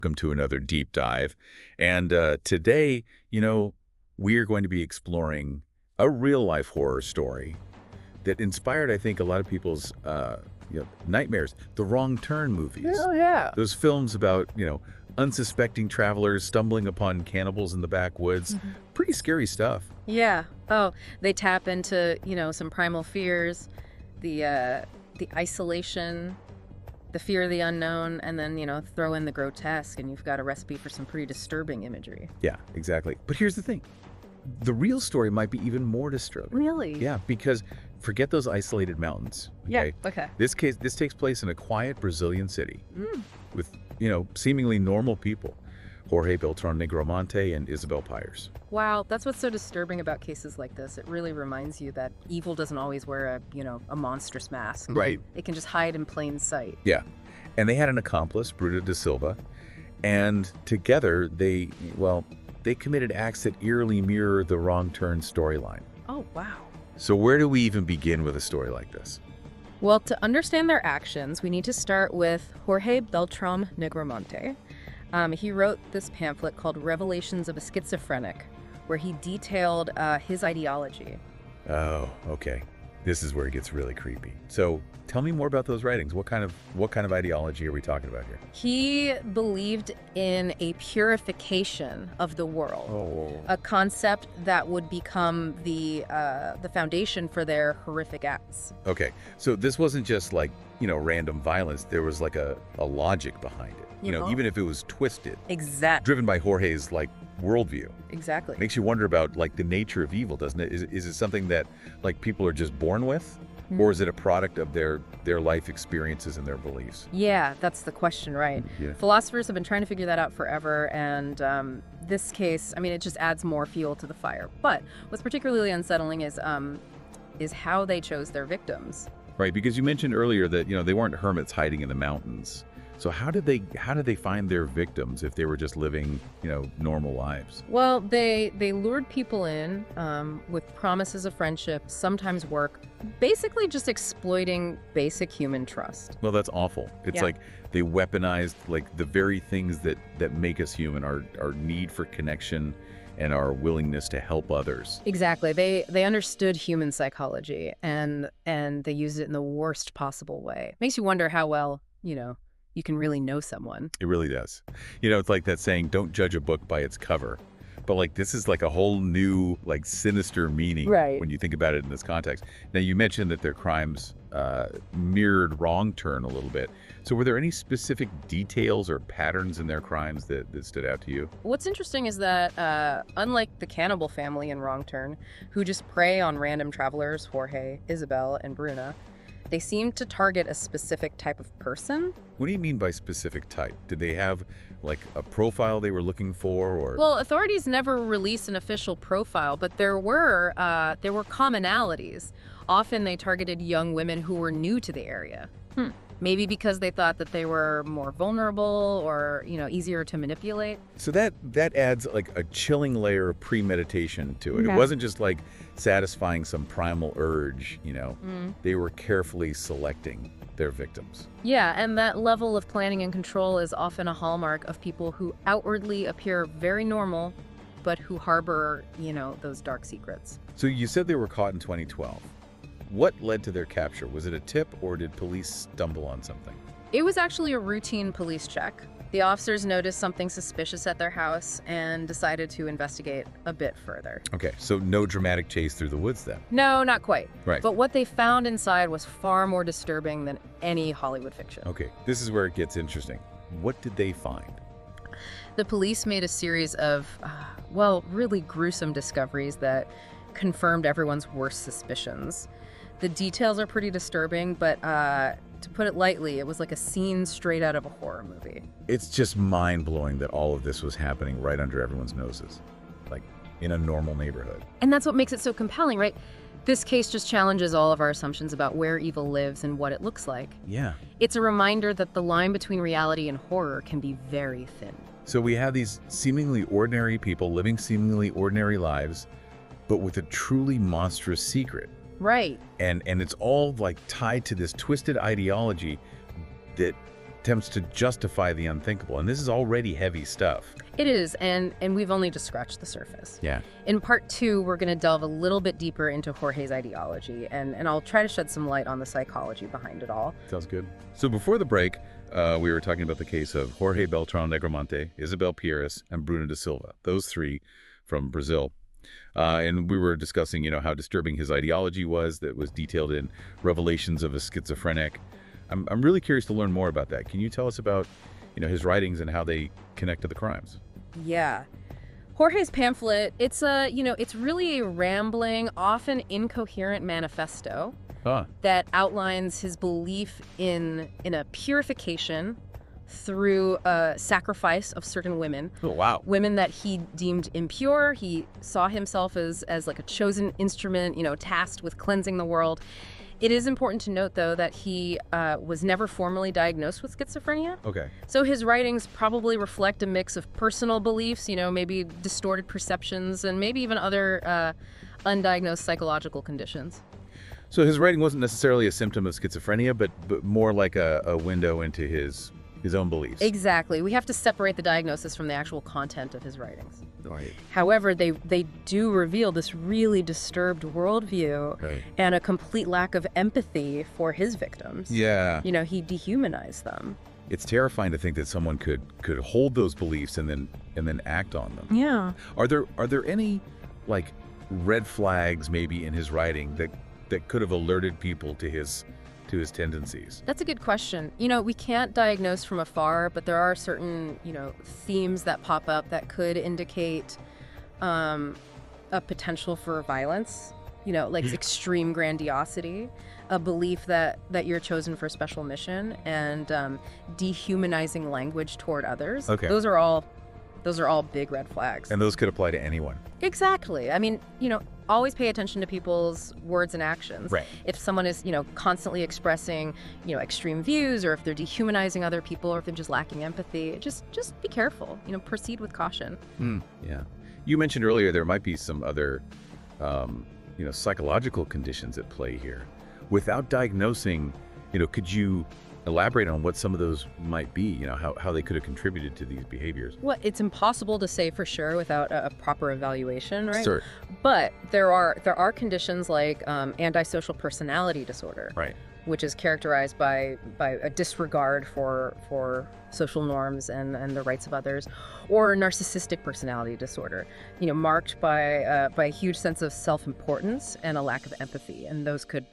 Welcome to another deep dive. And today, we are going to be exploring a real-life horror story that inspired, I think, a lot of people's nightmares. The Wrong Turn movies. Oh, yeah. Those films about, unsuspecting travelers stumbling upon cannibals in the backwoods. Pretty scary stuff. Yeah. Oh, they tap into, some primal fears, the isolation, the fear of the unknown, and then, throw in the grotesque, and you've got a recipe for some pretty disturbing imagery. Yeah, exactly. But here's the thing. The real story might be even more disturbing. Really? Yeah, because forget those isolated mountains. Yeah, Okay? okay. This takes place in a quiet Brazilian city with, seemingly normal people. Jorge Beltran Negromonte and Isabel Pyers. Wow, that's what's so disturbing about cases like this. It really reminds you that evil doesn't always wear a monstrous mask. Right. It can just hide in plain sight. Yeah. And they had an accomplice, Bruta da Silva, and together they committed acts that eerily mirror the Wrong Turn storyline. Oh, wow. So where do we even begin with a story like this? Well, to understand their actions, we need to start with Jorge Beltran Negromonte. He wrote this pamphlet called Revelations of a Schizophrenic, where he detailed his ideology. Oh, okay. This is where it gets really creepy. So tell me more about those writings. What kind of ideology are we talking about here? He believed in a purification of the world, Oh. a concept that would become the foundation for their horrific acts. Okay. So this wasn't just like, random violence. There was like a logic behind it. Even if it was twisted, Exactly. driven by Jorge's worldview. Exactly. Makes you wonder about the nature of evil, doesn't it? Is it something that people are just born with? Or is it a product of their life experiences and their beliefs? Yeah, that's the question, right? Yeah. Philosophers have been trying to figure that out forever, and this case, it just adds more fuel to the fire. But what's particularly unsettling is how they chose their victims. Right, because you mentioned earlier that they weren't hermits hiding in the mountains. So how did they find their victims if they were just living normal lives? Well, they lured people in with promises of friendship, sometimes work, basically just exploiting basic human trust. Well, that's awful. It's Yeah. like they weaponized the very things that make us human, our need for connection and our willingness to help others. Exactly. They understood human psychology and they used it in the worst possible way. Makes you wonder how well, you can really know someone. It really does. It's like that saying, don't judge a book by its cover. But this is a whole new sinister meaning Right. when you think about it in this context. Now, you mentioned that their crimes mirrored Wrong Turn a little bit. So were there any specific details or patterns in their crimes that stood out to you? What's interesting is that unlike the cannibal family in Wrong Turn, who just prey on random travelers, Jorge, Isabel, and Bruna, they seem to target a specific type of person. What do you mean by specific type? Did they have a profile they were looking for, or? Well, authorities never released an official profile, but there were commonalities. Often they targeted young women who were new to the area. Maybe because they thought that they were more vulnerable or, easier to manipulate. So that adds a chilling layer of premeditation to it. Yeah. It wasn't just satisfying some primal urge, They were carefully selecting their victims. Yeah, and that level of planning and control is often a hallmark of people who outwardly appear very normal, but who harbor, those dark secrets. So you said they were caught in 2012. What led to their capture? Was it a tip, or did police stumble on something? It was actually a routine police check. The officers noticed something suspicious at their house and decided to investigate a bit further. Okay, so no dramatic chase through the woods then. No, not quite. Right. But what they found inside was far more disturbing than any Hollywood fiction. Okay, this is where it gets interesting. What did they find? The police made a series of, really gruesome discoveries that confirmed everyone's worst suspicions. The details are pretty disturbing, but to put it lightly, it was like a scene straight out of a horror movie. It's just mind-blowing that all of this was happening right under everyone's noses, in a normal neighborhood. And that's what makes it so compelling, right? This case just challenges all of our assumptions about where evil lives and what it looks like. Yeah. It's a reminder that the line between reality and horror can be very thin. So we have these seemingly ordinary people living seemingly ordinary lives, but with a truly monstrous secret. Right. And it's all tied to this twisted ideology that attempts to justify the unthinkable. And this is already heavy stuff. It is, and we've only just scratched the surface. Yeah. In part 2, we're going to delve a little bit deeper into Jorge's ideology, and I'll try to shed some light on the psychology behind it all. Sounds good. So before the break, we were talking about the case of Jorge Beltrán Negromonte, Isabel Pires, and Bruna da Silva, those 3 from Brazil. And we were discussing, how disturbing his ideology was that was detailed in Revelations of a Schizophrenic. I'm really curious to learn more about that. Can you tell us about, his writings and how they connect to the crimes? Yeah. Jorge's pamphlet, it's really a rambling, often incoherent manifesto that outlines his belief in a purification through sacrifice of certain women. Oh, wow. Women that he deemed impure. He saw himself as like a chosen instrument, tasked with cleansing the world. It is important to note, though, that he was never formally diagnosed with schizophrenia. Okay. So his writings probably reflect a mix of personal beliefs, maybe distorted perceptions, and maybe even other undiagnosed psychological conditions. So his writing wasn't necessarily a symptom of schizophrenia, but more like a window into his own beliefs. Exactly. We have to separate the diagnosis from the actual content of his writings. Right. However, they do reveal this really disturbed worldview and a complete lack of empathy for his victims. Yeah. He dehumanized them. It's terrifying to think that someone could hold those beliefs and then act on them. Yeah. Are there any red flags maybe in his writing that could have alerted people to his tendencies? That's a good question. We can't diagnose from afar, but there are certain, themes that pop up that could indicate a potential for violence, extreme grandiosity, a belief that you're chosen for a special mission, and dehumanizing language toward others. Okay. Those are all big red flags. And those could apply to anyone. Exactly. I mean, always pay attention to people's words and actions. Right. If someone is, constantly expressing, extreme views, or if they're dehumanizing other people, or if they're just lacking empathy, just be careful. Proceed with caution. Yeah. You mentioned earlier there might be some other, psychological conditions at play here. Without diagnosing, could you elaborate on what some of those might be, how they could have contributed to these behaviors? Well, it's impossible to say for sure without a proper evaluation, right? Sure. But there are conditions like antisocial personality disorder, Right. which is characterized by a disregard for social norms and the rights of others, or narcissistic personality disorder, marked by a huge sense of self-importance and a lack of empathy. And those could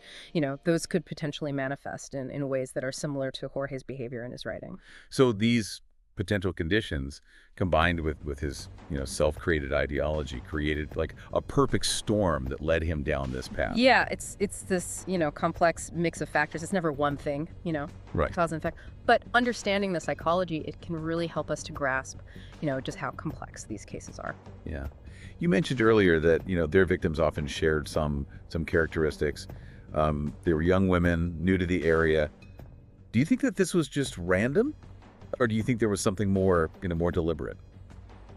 potentially manifest in ways that are similar to Jorge's behavior in his writing. So these potential conditions combined with his self-created ideology created like a perfect storm that led him down this path. Yeah, it's this complex mix of factors. It's never one thing, Right. cause and effect. But understanding the psychology, it can really help us to grasp just how complex these cases are. Yeah. You mentioned earlier that their victims often shared some characteristics. They were young women, new to the area. Do you think that this was just random? Or do you think there was something more, more deliberate?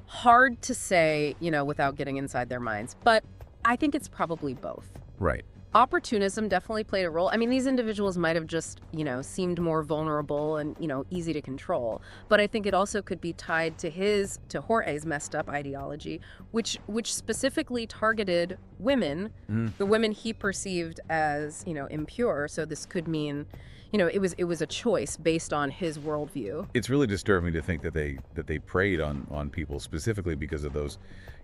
Hard to say, without getting inside their minds, but I think it's probably both. Right. Opportunism definitely played a role. I mean, these individuals might have just, seemed more vulnerable and, easy to control. But I think it also could be tied to Jorge's messed up ideology, which specifically targeted women, the women he perceived as, impure. So this could mean, it was a choice based on his worldview. It's really disturbing to think that they preyed on people specifically because of those,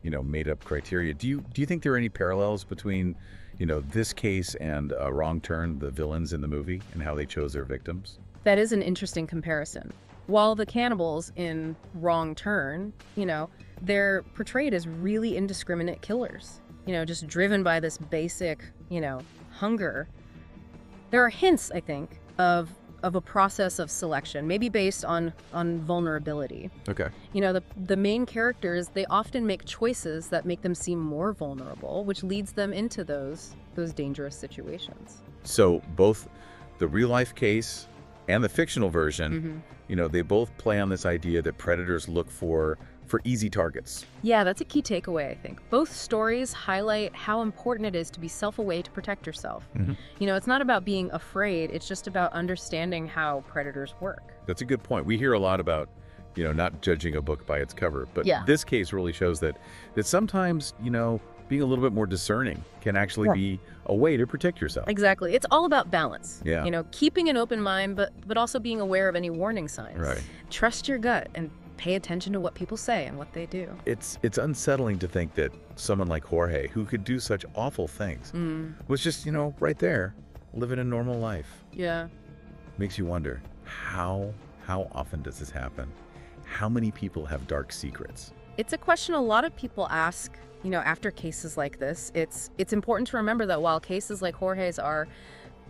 made up criteria. Do you think there are any parallels between, this case and Wrong Turn, the villains in the movie, and how they chose their victims? That is an interesting comparison. While the cannibals in Wrong Turn, they're portrayed as really indiscriminate killers, just driven by this basic, hunger. There are hints, I think, of a process of selection, maybe based on vulnerability. Okay. The main characters, they often make choices that make them seem more vulnerable, which leads them into those dangerous situations. So both the real life case and the fictional version, they both play on this idea that predators look for for easy targets. Yeah, that's a key takeaway, I think. Both stories highlight how important it is to be self-aware to protect yourself. You know, it's not about being afraid, it's just about understanding how predators work. That's a good point. We hear a lot about, not judging a book by its cover, but Yeah. this case really shows that sometimes, being a little bit more discerning can actually be a way to protect yourself. Exactly. It's all about balance. Yeah. You know, keeping an open mind, but also being aware of any warning signs. Right. Trust your gut and pay attention to what people say and what they do. It's unsettling to think that someone like Jorge, who could do such awful things, was just, right there, living a normal life. Yeah. Makes you wonder, how often does this happen? How many people have dark secrets? It's a question a lot of people ask, after cases like this. It's important to remember that while cases like Jorge's are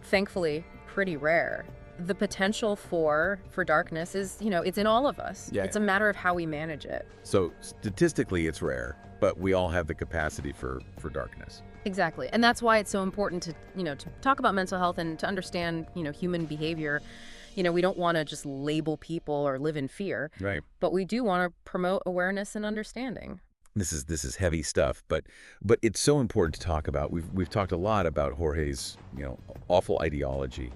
thankfully pretty rare, the potential for darkness is, it's in all of us. Yeah. It's a matter of how we manage it. So statistically, it's rare, but we all have the capacity for darkness. Exactly. And that's why it's so important to, to talk about mental health and to understand, human behavior. We don't want to just label people or live in fear, Right. but we do want to promote awareness and understanding. This is heavy stuff, but it's so important to talk about. We've talked a lot about Jorge's, awful ideology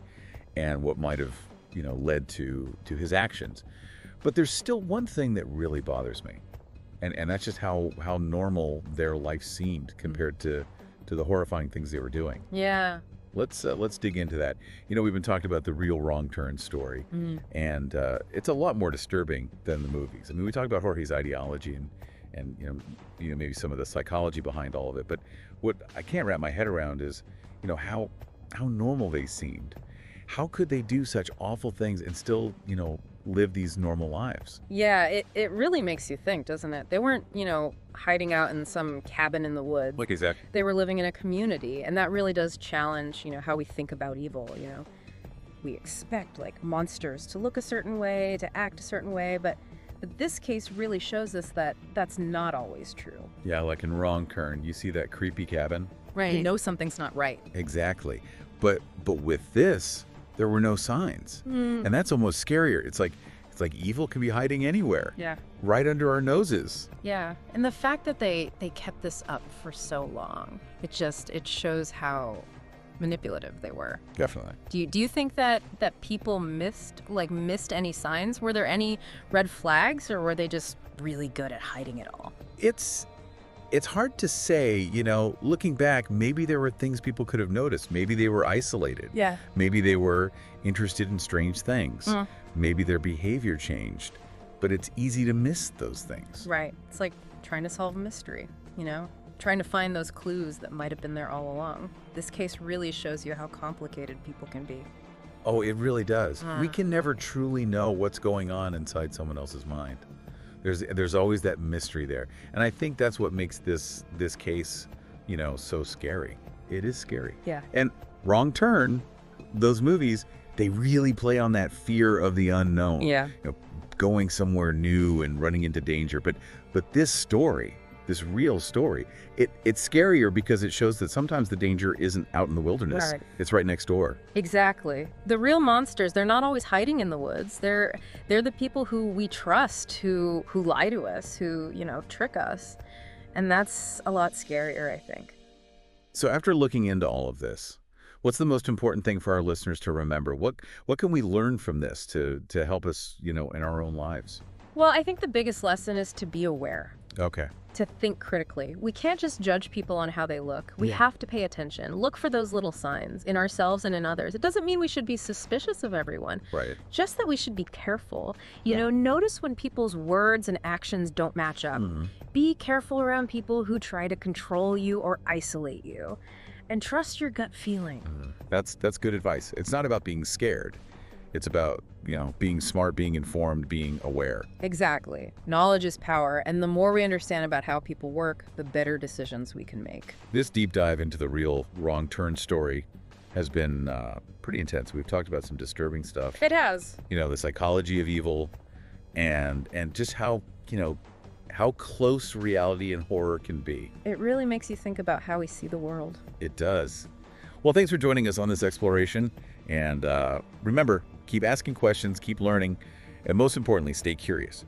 and what might have, led to his actions. But there's still one thing that really bothers me. And that's just how normal their life seemed compared to the horrifying things they were doing. Yeah. Let's dig into that. We've been talking about the real Wrong Turn story, and it's a lot more disturbing than the movies. I mean, we talked about Jorge's ideology and maybe some of the psychology behind all of it. But what I can't wrap my head around is, how normal they seemed. How could they do such awful things and still, live these normal lives? Yeah, it really makes you think, doesn't it? They weren't, hiding out in some cabin in the woods. Like exactly. They were living in a community, and that really does challenge, how we think about evil, We expect, like, monsters to look a certain way, to act a certain way, but this case really shows us that that's not always true. Yeah, like in Wrong Turn, you see that creepy cabin? Right. You know something's not right. Exactly. But with this, there were no signs. And that's almost scarier. It's like evil can be hiding anywhere. Yeah. Right under our noses. Yeah. And the fact that they kept this up for so long, it shows how manipulative they were. Definitely. Do you think that people missed any signs? Were there any red flags, or were they just really good at hiding it all? It's hard to say, looking back, maybe there were things people could have noticed. Maybe they were isolated. Yeah. Maybe they were interested in strange things. Maybe their behavior changed. But it's easy to miss those things. Right. It's like trying to solve a mystery, Trying to find those clues that might have been there all along. This case really shows you how complicated people can be. Oh, it really does. We can never truly know what's going on inside someone else's mind. There's always that mystery there. And I think that's what makes this case, so scary. It is scary. Yeah. And Wrong Turn, those movies, they really play on that fear of the unknown. Yeah. Going somewhere new and running into danger. But this story, this real story, it's scarier because it shows that sometimes the danger isn't out in the wilderness. Right. It's right next door. Exactly. The real monsters, they're not always hiding in the woods. They're the people who we trust, who lie to us, who, trick us. And that's a lot scarier, I think. So after looking into all of this, what's the most important thing for our listeners to remember? What can we learn from this to help us, in our own lives? Well, I think the biggest lesson is to be aware. Okay. To think critically. We can't just judge people on how they look. We have to pay attention. Look for those little signs in ourselves and in others. It doesn't mean we should be suspicious of everyone. Right. Just that we should be careful. Notice when people's words and actions don't match up. Be careful around people who try to control you or isolate you. And trust your gut feeling. That's good advice. It's not about being scared. It's about, being smart, being informed, being aware. Exactly. Knowledge is power, and the more we understand about how people work, the better decisions we can make. This deep dive into the real Wrong Turn story has been pretty intense. We've talked about some disturbing stuff. It has. The psychology of evil and just how close reality and horror can be. It really makes you think about how we see the world. It does. Well, thanks for joining us on this exploration. And remember, keep asking questions, keep learning, and most importantly, stay curious.